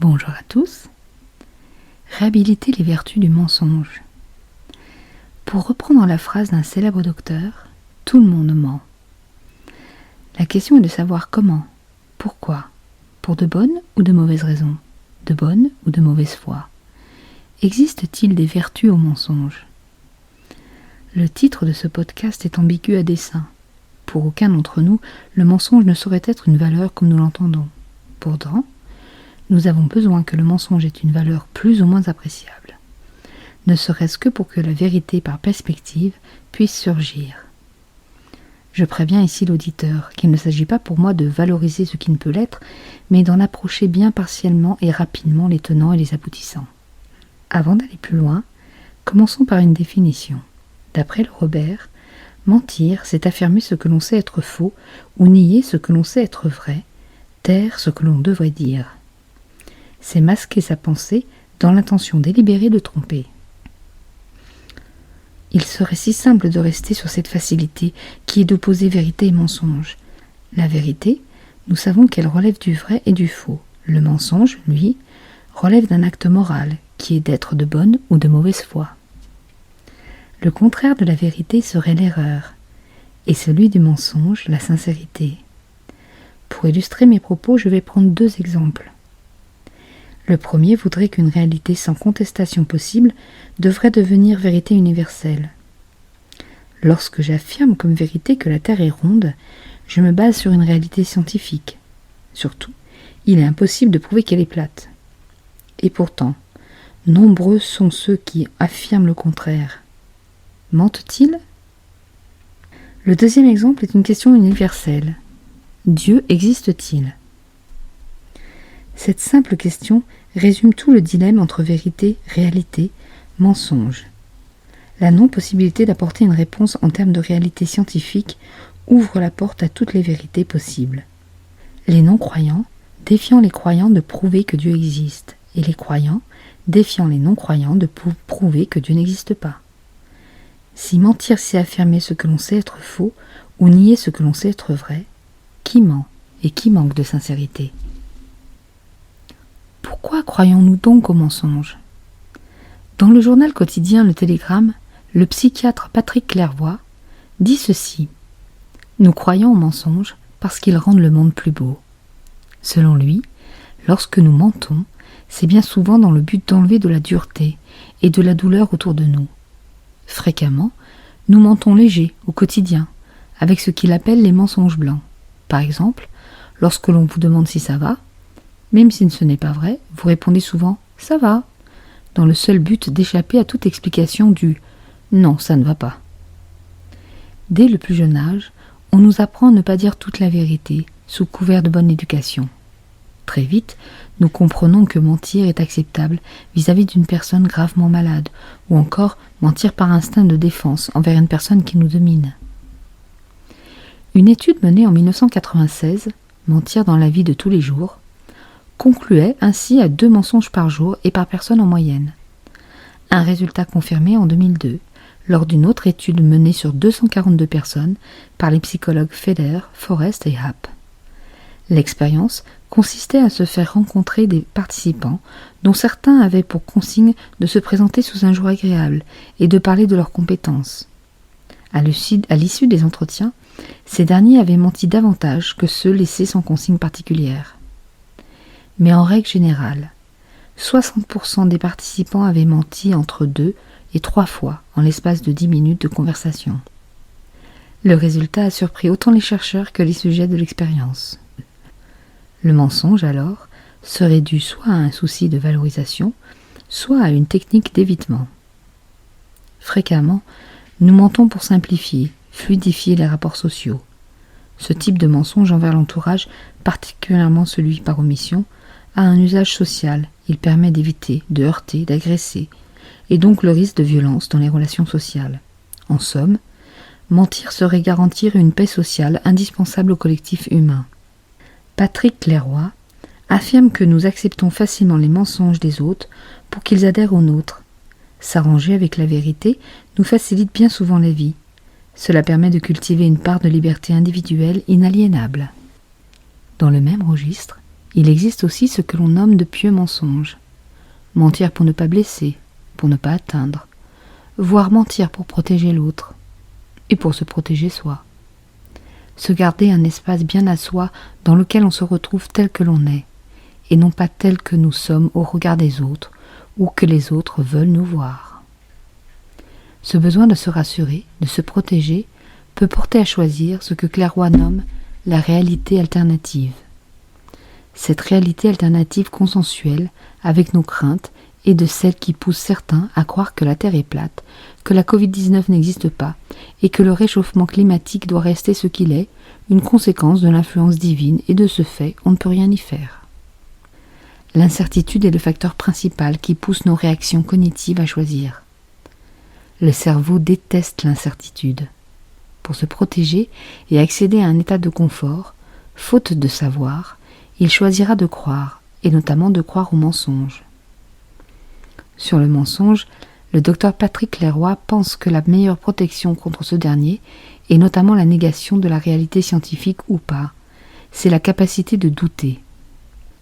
Bonjour à tous. Réhabiliter les vertus du mensonge. Pour reprendre la phrase d'un célèbre docteur, tout le monde ment. La question est de savoir comment, pourquoi, pour de bonnes ou de mauvaises raisons, de bonne ou de mauvaise foi. Existe-t-il des vertus au mensonge ? Le titre de ce podcast est ambigu à dessein. Pour aucun d'entre nous, le mensonge ne saurait être une valeur comme nous l'entendons. Pourtant, nous avons besoin que le mensonge ait une valeur plus ou moins appréciable, ne serait-ce que pour que la vérité par perspective puisse surgir. Je préviens ici l'auditeur qu'il ne s'agit pas pour moi de valoriser ce qui ne peut l'être, mais d'en approcher bien partiellement et rapidement les tenants et les aboutissants. Avant d'aller plus loin, commençons par une définition. D'après le Robert, mentir, c'est affirmer ce que l'on sait être faux ou nier ce que l'on sait être vrai, taire ce que l'on devrait dire. C'est masquer sa pensée dans l'intention délibérée de tromper. Il serait si simple de rester sur cette facilité qui est d'opposer vérité et mensonge. La vérité, nous savons qu'elle relève du vrai et du faux. Le mensonge, lui, relève d'un acte moral, qui est d'être de bonne ou de mauvaise foi. Le contraire de la vérité serait l'erreur, et celui du mensonge, la sincérité. Pour illustrer mes propos, je vais prendre deux exemples. Le premier voudrait qu'une réalité sans contestation possible devrait devenir vérité universelle. Lorsque j'affirme comme vérité que la Terre est ronde, je me base sur une réalité scientifique. Surtout, il est impossible de prouver qu'elle est plate. Et pourtant, nombreux sont ceux qui affirment le contraire. Mentent-ils ? Le deuxième exemple est une question universelle. Dieu existe-t-il ? Cette simple question résume tout le dilemme entre vérité, réalité, mensonge. La non-possibilité d'apporter une réponse en termes de réalité scientifique ouvre la porte à toutes les vérités possibles. Les non-croyants défiant les croyants de prouver que Dieu existe, et les croyants défiant les non-croyants de prouver que Dieu n'existe pas. Si mentir, c'est affirmer ce que l'on sait être faux, ou nier ce que l'on sait être vrai, qui ment et qui manque de sincérité ? Pourquoi croyons-nous donc au mensonge ? Dans le journal quotidien Le Télégramme, le psychiatre Patrick Clairvoy dit ceci : « Nous croyons au mensonge parce qu'ils rendent le monde plus beau. » Selon lui, lorsque nous mentons, c'est bien souvent dans le but d'enlever de la dureté et de la douleur autour de nous. Fréquemment, nous mentons léger au quotidien, avec ce qu'il appelle les mensonges blancs. Par exemple, lorsque l'on vous demande si ça va, même si ce n'est pas vrai, vous répondez souvent « ça va », dans le seul but d'échapper à toute explication du « non, ça ne va pas ». Dès le plus jeune âge, on nous apprend à ne pas dire toute la vérité, sous couvert de bonne éducation. Très vite, nous comprenons que mentir est acceptable vis-à-vis d'une personne gravement malade, ou encore mentir par instinct de défense envers une personne qui nous domine. Une étude menée en 1996, Mentir dans la vie de tous les jours, concluait ainsi à 2 mensonges par jour et par personne en moyenne. Un résultat confirmé en 2002, lors d'une autre étude menée sur 242 personnes par les psychologues Feder, Forrest et Happ. L'expérience consistait à se faire rencontrer des participants dont certains avaient pour consigne de se présenter sous un jour agréable et de parler de leurs compétences. À l'issue des entretiens, ces derniers avaient menti davantage que ceux laissés sans consigne particulière. Mais en règle générale, 60% des participants avaient menti entre 2 et 3 fois en l'espace de 10 minutes de conversation. Le résultat a surpris autant les chercheurs que les sujets de l'expérience. Le mensonge, alors, serait dû soit à un souci de valorisation, soit à une technique d'évitement. Fréquemment, nous mentons pour simplifier, fluidifier les rapports sociaux. Ce type de mensonge envers l'entourage, particulièrement celui par omission, a un usage social. Il permet d'éviter, de heurter, d'agresser, et donc le risque de violence dans les relations sociales. En somme, mentir serait garantir une paix sociale indispensable au collectif humain. Patrick Clairvoy affirme que nous acceptons facilement les mensonges des autres pour qu'ils adhèrent aux nôtres. S'arranger avec la vérité nous facilite bien souvent la vie. Cela permet de cultiver une part de liberté individuelle inaliénable. Dans le même registre, Il existe aussi ce que l'on nomme de pieux mensonges. Mentir pour ne pas blesser, pour ne pas atteindre, voire mentir pour protéger l'autre, et pour se protéger soi. Se garder un espace bien à soi dans lequel on se retrouve tel que l'on est, et non pas tel que nous sommes au regard des autres, ou que les autres veulent nous voir. Ce besoin de se rassurer, de se protéger, peut porter à choisir ce que Clairvoy nomme la réalité alternative. Cette réalité alternative consensuelle avec nos craintes et de celles qui poussent certains à croire que la Terre est plate, que la Covid-19 n'existe pas et que le réchauffement climatique doit rester ce qu'il est, une conséquence de l'influence divine et de ce fait, on ne peut rien y faire. L'incertitude est le facteur principal qui pousse nos réactions cognitives à choisir. Le cerveau déteste l'incertitude. Pour se protéger et accéder à un état de confort, faute de savoir, il choisira de croire, et notamment de croire au mensonge. Sur le mensonge, le docteur Patrick Clairvoy pense que la meilleure protection contre ce dernier, et notamment la négation de la réalité scientifique ou pas, c'est la capacité de douter.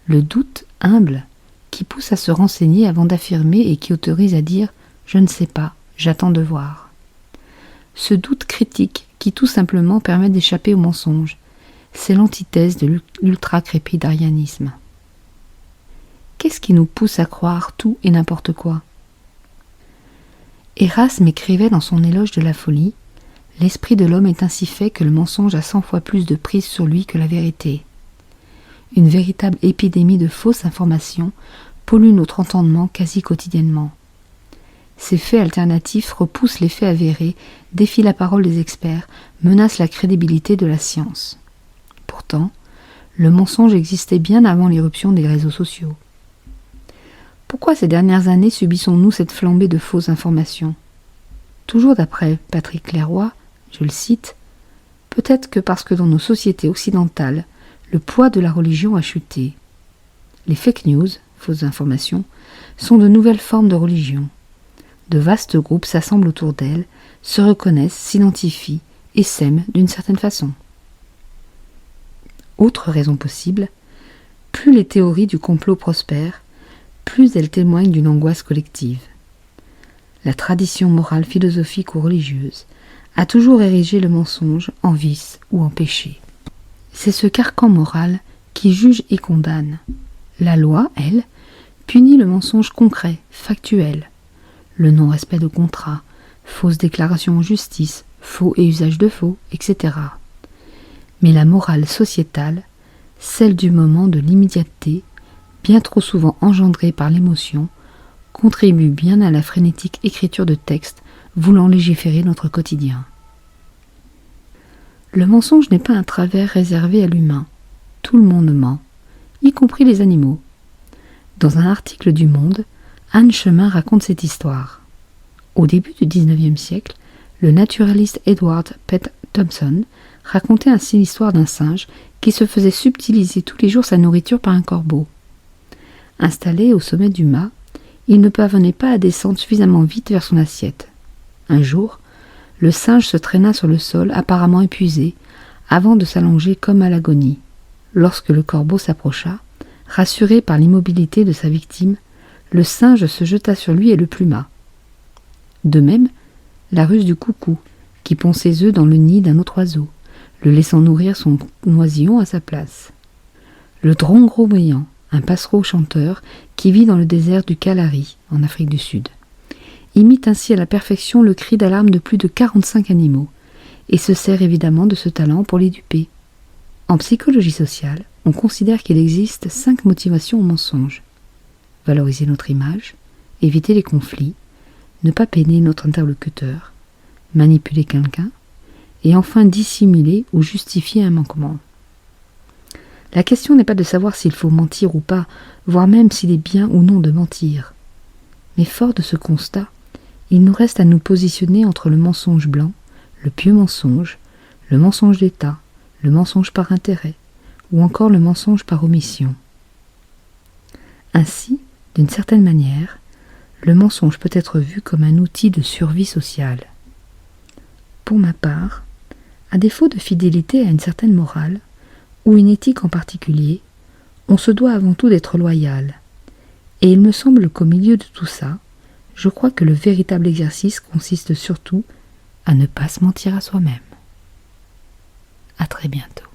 Le doute humble, qui pousse à se renseigner avant d'affirmer et qui autorise à dire « je ne sais pas, j'attends de voir ». Ce doute critique qui tout simplement permet d'échapper au mensonge, c'est l'antithèse de l'ultra-crépidarianisme. Qu'est-ce qui nous pousse à croire tout et n'importe quoi ? Erasme écrivait dans son éloge de la folie « L'esprit de l'homme est ainsi fait que le mensonge a 100 fois plus de prise sur lui que la vérité. Une véritable épidémie de fausses informations pollue notre entendement quasi quotidiennement. Ces faits alternatifs repoussent les faits avérés, défient la parole des experts, menacent la crédibilité de la science. Pourtant, le mensonge existait bien avant l'irruption des réseaux sociaux. Pourquoi ces dernières années subissons-nous cette flambée de fausses informations ? Toujours d'après Patrick Clairvoy, je le cite, « Peut-être que parce que dans nos sociétés occidentales, le poids de la religion a chuté. Les fake news, fausses informations, sont de nouvelles formes de religion. De vastes groupes s'assemblent autour d'elles, se reconnaissent, s'identifient et s'aiment d'une certaine façon. » Autre raison possible, plus les théories du complot prospèrent, plus elles témoignent d'une angoisse collective. La tradition morale, philosophique ou religieuse a toujours érigé le mensonge en vice ou en péché. C'est ce carcan moral qui juge et condamne. La loi, elle, punit le mensonge concret, factuel, le non-respect de contrats, fausses déclarations en justice, faux et usage de faux, etc. Mais la morale sociétale, celle du moment de l'immédiateté, bien trop souvent engendrée par l'émotion, contribue bien à la frénétique écriture de textes voulant légiférer notre quotidien. Le mensonge n'est pas un travers réservé à l'humain. Tout le monde ment, y compris les animaux. Dans un article du Monde, Anne Chemin raconte cette histoire. Au début du XIXe siècle, le naturaliste Edward Pett Thompson racontait ainsi l'histoire d'un singe qui se faisait subtiliser tous les jours sa nourriture par un corbeau. Installé au sommet du mât, il ne parvenait pas à descendre suffisamment vite vers son assiette. Un jour, le singe se traîna sur le sol, apparemment épuisé, avant de s'allonger comme à l'agonie. Lorsque le corbeau s'approcha, rassuré par l'immobilité de sa victime, le singe se jeta sur lui et le pluma. De même, la ruse du coucou, qui pond ses œufs dans le nid d'un autre oiseau, le laissant nourrir son oisillon à sa place. Le drongro-moyant, un passereau chanteur qui vit dans le désert du Kalahari, en Afrique du Sud, imite ainsi à la perfection le cri d'alarme de plus de 45 animaux, et se sert évidemment de ce talent pour les duper. En psychologie sociale, on considère qu'il existe 5 motivations au mensonge. Valoriser notre image, éviter les conflits, ne pas peiner notre interlocuteur, manipuler quelqu'un, et enfin dissimuler ou justifier un manquement. La question n'est pas de savoir s'il faut mentir ou pas, voire même s'il est bien ou non de mentir. Mais fort de ce constat, il nous reste à nous positionner entre le mensonge blanc, le pieux mensonge, le mensonge d'État, le mensonge par intérêt, ou encore le mensonge par omission. Ainsi, d'une certaine manière, le mensonge peut être vu comme un outil de survie sociale. Pour ma part, à défaut de fidélité à une certaine morale, ou une éthique en particulier, on se doit avant tout d'être loyal. Et il me semble qu'au milieu de tout ça, je crois que le véritable exercice consiste surtout à ne pas se mentir à soi-même. À très bientôt.